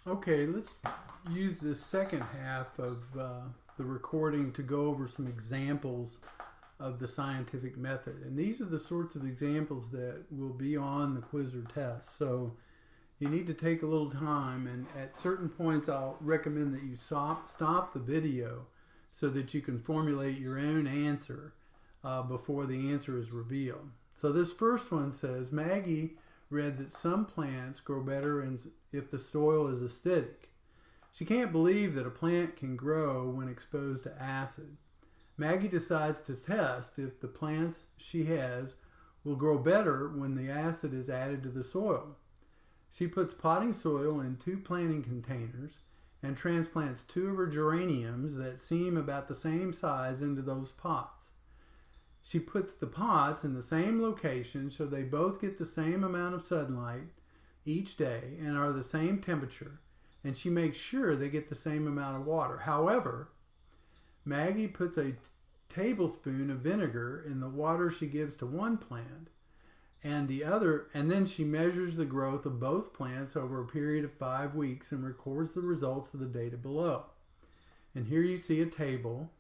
Okay, let's use this second half of the recording to go over some examples of the scientific method. And these are the sorts of examples that will be on the quiz or test. So you need to take a little time, and at certain points I'll recommend that you stop the video so that you can formulate your own answer before the answer is revealed. So this first one says, Maggie read that some plants grow better if the soil is acidic. She can't believe that a plant can grow when exposed to acid. Maggie decides to test if the plants she has will grow better when the acid is added to the soil. She puts potting soil in 2 planting containers and transplants 2 of her geraniums that seem about the same size into those pots. She puts the pots in the same location so they both get the same amount of sunlight each day and are the same temperature, and she makes sure they get the same amount of water. However, Maggie puts a tablespoon of vinegar in the water she gives to one plant and then she measures the growth of both plants over a period of 5 weeks and records the results of the data below. And here you see a table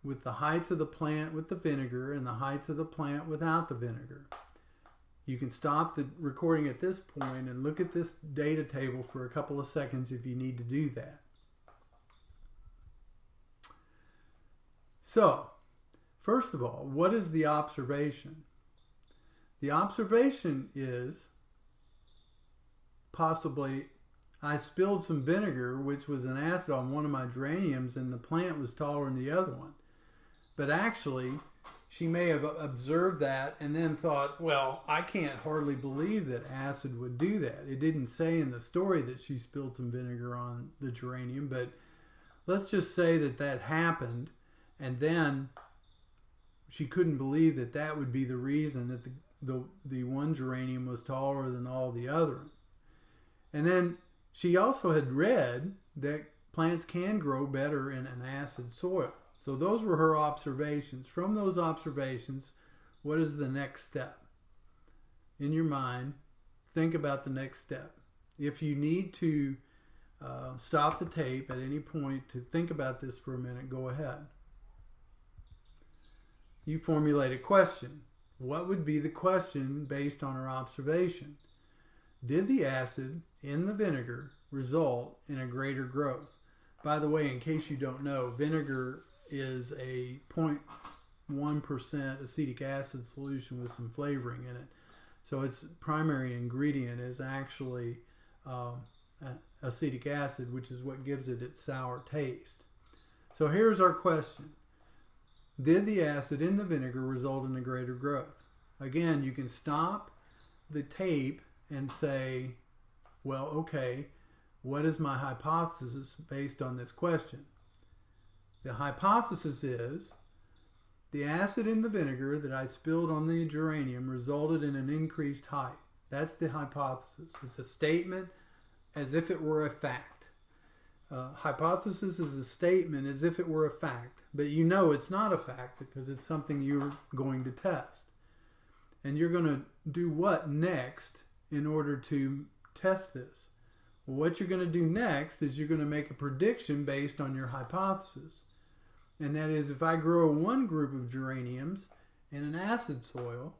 with the heights of the plant with the vinegar and the heights of the plant without the vinegar. You can stop the recording at this point and look at this data table for a couple of seconds if you need to do that. So, first of all, what is the observation? The observation is possibly I spilled some vinegar, which was an acid, on one of my geraniums, and the plant was taller than the other one. But actually, she may have observed that and then thought, well, I can't hardly believe that acid would do that. It didn't say in the story that she spilled some vinegar on the geranium, but let's just say that that happened, and then she couldn't believe that that would be the reason that the one geranium was taller than all the other. And then she also had read that plants can grow better in an acid soil. So those were her observations. From those observations, what is the next step? In your mind, think about the next step. If you need to stop the tape at any point to think about this for a minute, go ahead. You formulate a question. What would be the question based on her observation? Did the acid in the vinegar result in a greater growth? By the way, in case you don't know, vinegar is a 0.1% acetic acid solution with some flavoring in it. So its primary ingredient is actually acetic acid, which is what gives it its sour taste. So here's our question. Did the acid in the vinegar result in a greater growth? Again, you can stop the tape and say, well, okay, what is my hypothesis based on this question? The hypothesis is the acid in the vinegar that I spilled on the geranium resulted in an increased height. That's the hypothesis. It's a statement as if it were a fact. Hypothesis is a statement as if it were a fact, but you know it's not a fact because it's something you're going to test. And you're going to do what next in order to test this? Well, what you're going to do next is you're going to make a prediction based on your hypothesis. And that is, if I grow one group of geraniums in an acid soil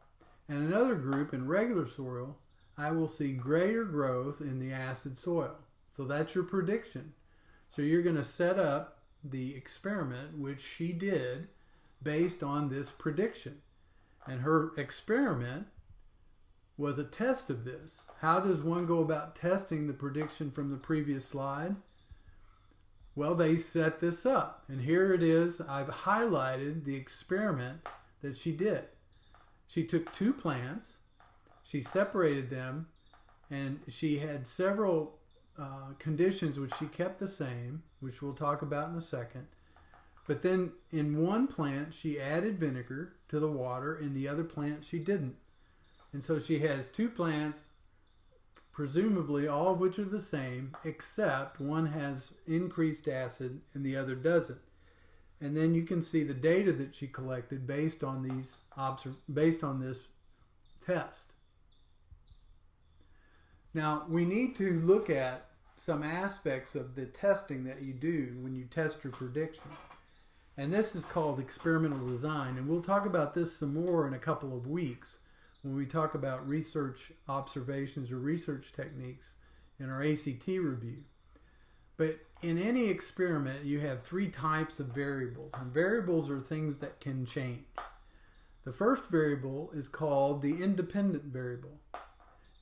and another group in regular soil, I will see greater growth in the acid soil. So that's your prediction. So you're going to set up the experiment, which she did, based on this prediction. And her experiment was a test of this. How does one go about testing the prediction from the previous slide? Well, they set this up. And here it is. I've highlighted the experiment that she did. She took 2 plants, she separated them, and she had several conditions which she kept the same, which we'll talk about in a second. But then in one plant, she added vinegar to the water. In the other plant, she didn't. And so she has 2 plants, presumably all of which are the same, except one has increased acid and the other doesn't. And then you can see the data that she collected based on this test. Now, we need to look at some aspects of the testing that you do when you test your prediction. And this is called experimental design. And we'll talk about this some more in a couple of weeks when we talk about research observations or research techniques in our ACT review. But in any experiment, you have three types of variables. And variables are things that can change. The first variable is called the independent variable.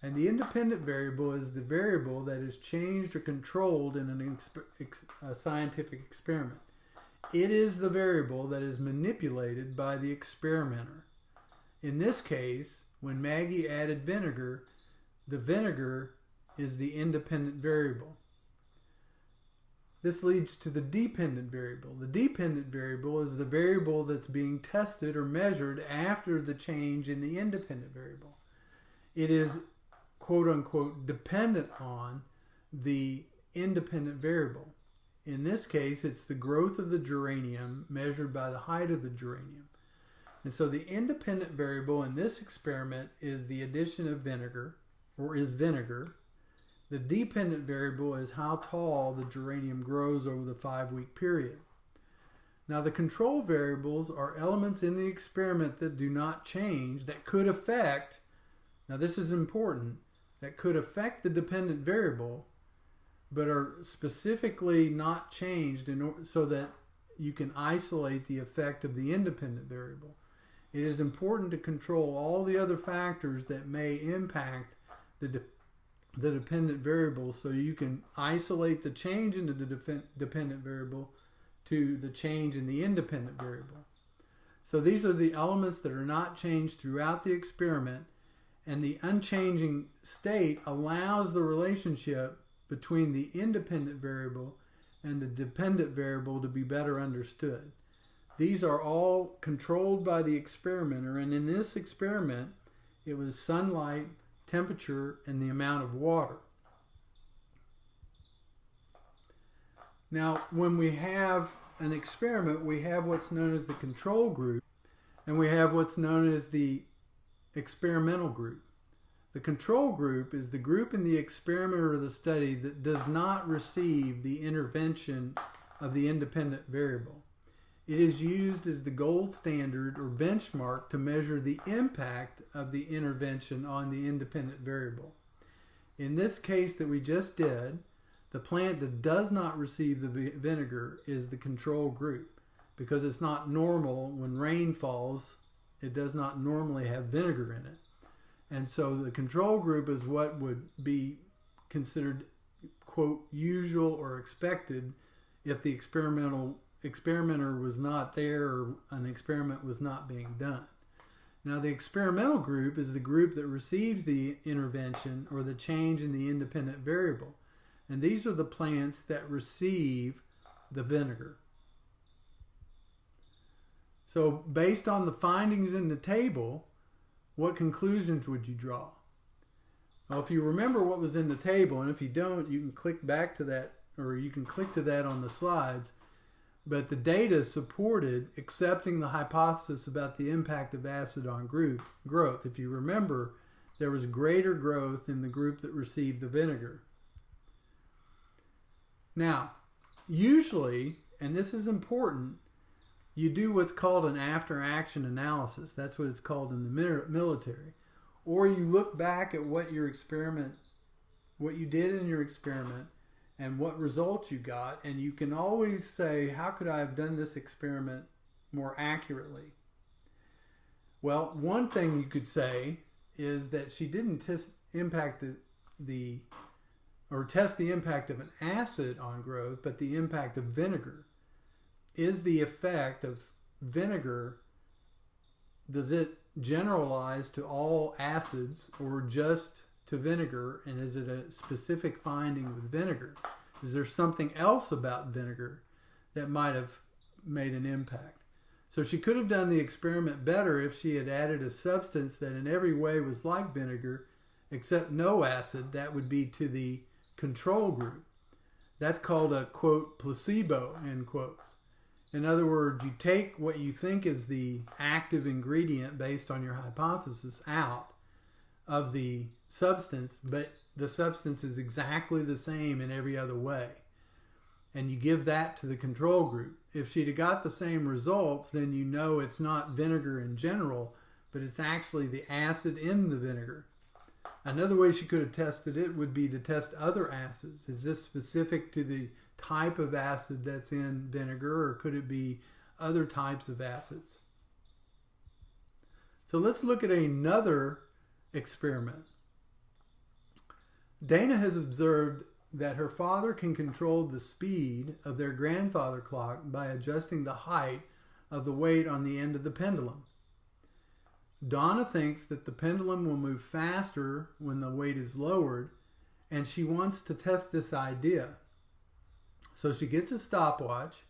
And the independent variable is the variable that is changed or controlled in a scientific experiment. It is the variable that is manipulated by the experimenter. In this case, when Maggie added vinegar, the vinegar is the independent variable. This leads to the dependent variable. The dependent variable is the variable that's being tested or measured after the change in the independent variable. It is quote unquote dependent on the independent variable. In this case, it's the growth of the geranium measured by the height of the geranium. And so the independent variable in this experiment is the addition of vinegar, or is vinegar. The dependent variable is how tall the geranium grows over the 5-week period. Now the control variables are elements in the experiment that do not change, that could affect, now this is important, that could affect the dependent variable, but are specifically not changed so that you can isolate the effect of the independent variable. It is important to control all the other factors that may impact the dependent variable so you can isolate the change in the dependent variable to the change in the independent variable. So these are the elements that are not changed throughout the experiment, and the unchanging state allows the relationship between the independent variable and the dependent variable to be better understood. These are all controlled by the experimenter, and in this experiment, it was sunlight, temperature, and the amount of water. Now, when we have an experiment, we have what's known as the control group, and we have what's known as the experimental group. The control group is the group in the experiment or the study that does not receive the intervention of the independent variable. It is used as the gold standard or benchmark to measure the impact of the intervention on the independent variable. In this case that we just did, the plant that does not receive the vinegar is the control group, because it's not normal when rain falls, it does not normally have vinegar in it. And so the control group is what would be considered, quote, usual or expected if the experimenter was not there or an experiment was not being done. Now the experimental group is the group that receives the intervention or the change in the independent variable. And these are the plants that receive the vinegar. So based on the findings in the table, what conclusions would you draw? Well, if you remember what was in the table, and if you don't, you can click back to that, or you can click to that on the slides. But the data supported accepting the hypothesis about the impact of acid on growth. If you remember, there was greater growth in the group that received the vinegar. Now, usually, and this is important, you do what's called an after-action analysis. That's what it's called in the military. Or you look back at what you did in your experiment and what results you got, and you can always say, how could I have done this experiment more accurately? Well, one thing you could say is that she didn't test the impact of an acid on growth, but the impact of vinegar. Is the effect of vinegar, does it generalize to all acids or just to vinegar, and is it a specific finding with vinegar? Is there something else about vinegar that might have made an impact? So she could have done the experiment better if she had added a substance that in every way was like vinegar except no acid. That would be to the control group. That's called a, quote, placebo, end quotes. In other words, you take what you think is the active ingredient based on your hypothesis out of the substance, but the substance is exactly the same in every other way. And you give that to the control group. If she'd have got the same results, then you know it's not vinegar in general, but it's actually the acid in the vinegar. Another way she could have tested it would be to test other acids. Is this specific to the type of acid that's in vinegar, or could it be other types of acids? So let's look at another experiment. Dana has observed that her father can control the speed of their grandfather clock by adjusting the height of the weight on the end of the pendulum. Donna thinks that the pendulum will move faster when the weight is lowered, and she wants to test this idea. So she gets a stopwatch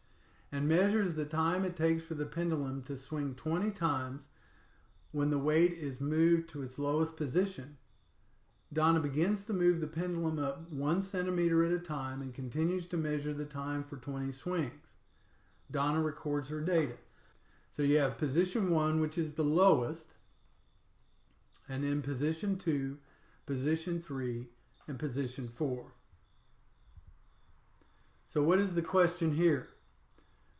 and measures the time it takes for the pendulum to swing 20 times when the weight is moved to its lowest position. Donna begins to move the pendulum up 1 centimeter at a time and continues to measure the time for 20 swings. Donna records her data. So you have position 1, which is the lowest, and then position 2, position 3, and position 4. So what is the question here?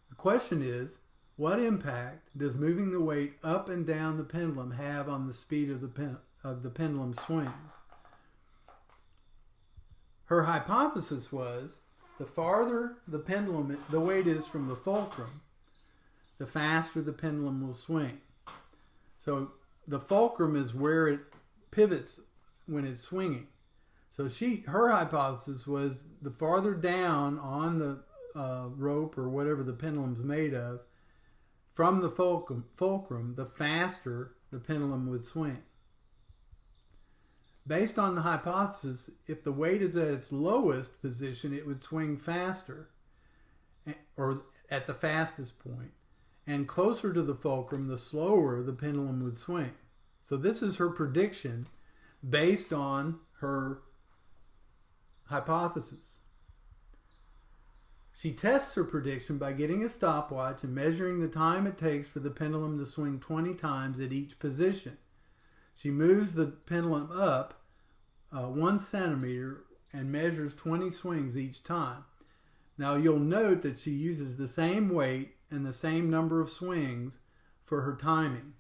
The question is, what impact does moving the weight up and down the pendulum have on the speed of the pendulum swings? Her hypothesis was the farther the weight is from the fulcrum, the faster the pendulum will swing. So the fulcrum is where it pivots when it's swinging. So her hypothesis was the farther down on the rope or whatever the pendulum's made of from the fulcrum, the faster the pendulum would swing. Based on the hypothesis, if the weight is at its lowest position, it would swing faster, or at the fastest point. And closer to the fulcrum, the slower the pendulum would swing. So this is her prediction based on her hypothesis. She tests her prediction by getting a stopwatch and measuring the time it takes for the pendulum to swing 20 times at each position. She moves the pendulum up 1 centimeter and measures 20 swings each time. Now you'll note that she uses the same weight and the same number of swings for her timing.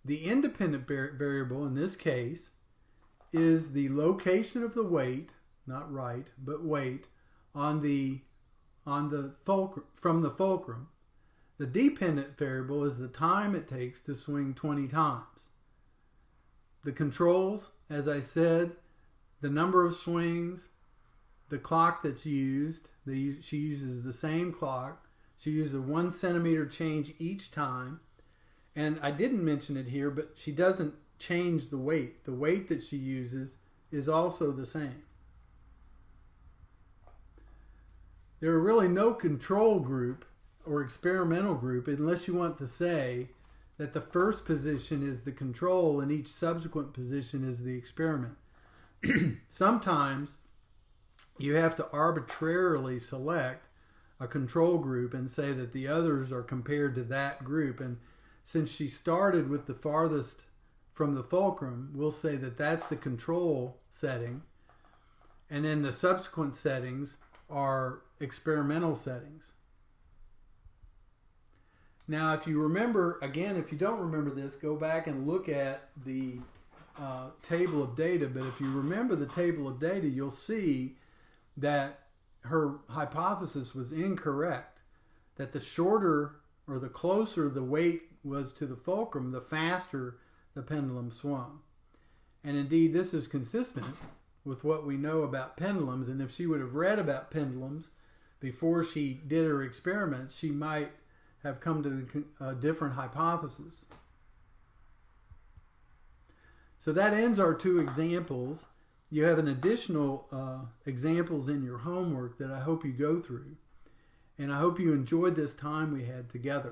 The independent variable in this case is the location of the weight, not right, but weight on the fulcrum, from the fulcrum. The dependent variable is the time it takes to swing 20 times. The controls, as I said, the number of swings, the clock that's used. She uses the same clock. She uses a 1 centimeter change each time. And I didn't mention it here, but she doesn't change the weight. The weight that she uses is also the same. There are really no control group or experimental group unless you want to say that the first position is the control and each subsequent position is the experiment. Sometimes you have to arbitrarily select a control group and say that the others are compared to that group. And since she started with the farthest from the fulcrum, we'll say that that's the control setting. And then the subsequent settings are experimental settings. Now, if you remember, again, if you don't remember this, go back and look at the table of data. But if you remember the table of data, you'll see that her hypothesis was incorrect, that the shorter or the closer the weight was to the fulcrum, the faster the pendulum swung. And indeed, this is consistent with what we know about pendulums. And if she would have read about pendulums before she did her experiments, she might have come to a different hypothesis. So that ends our two examples. You have an additional examples in your homework that I hope you go through. And I hope you enjoyed this time we had together.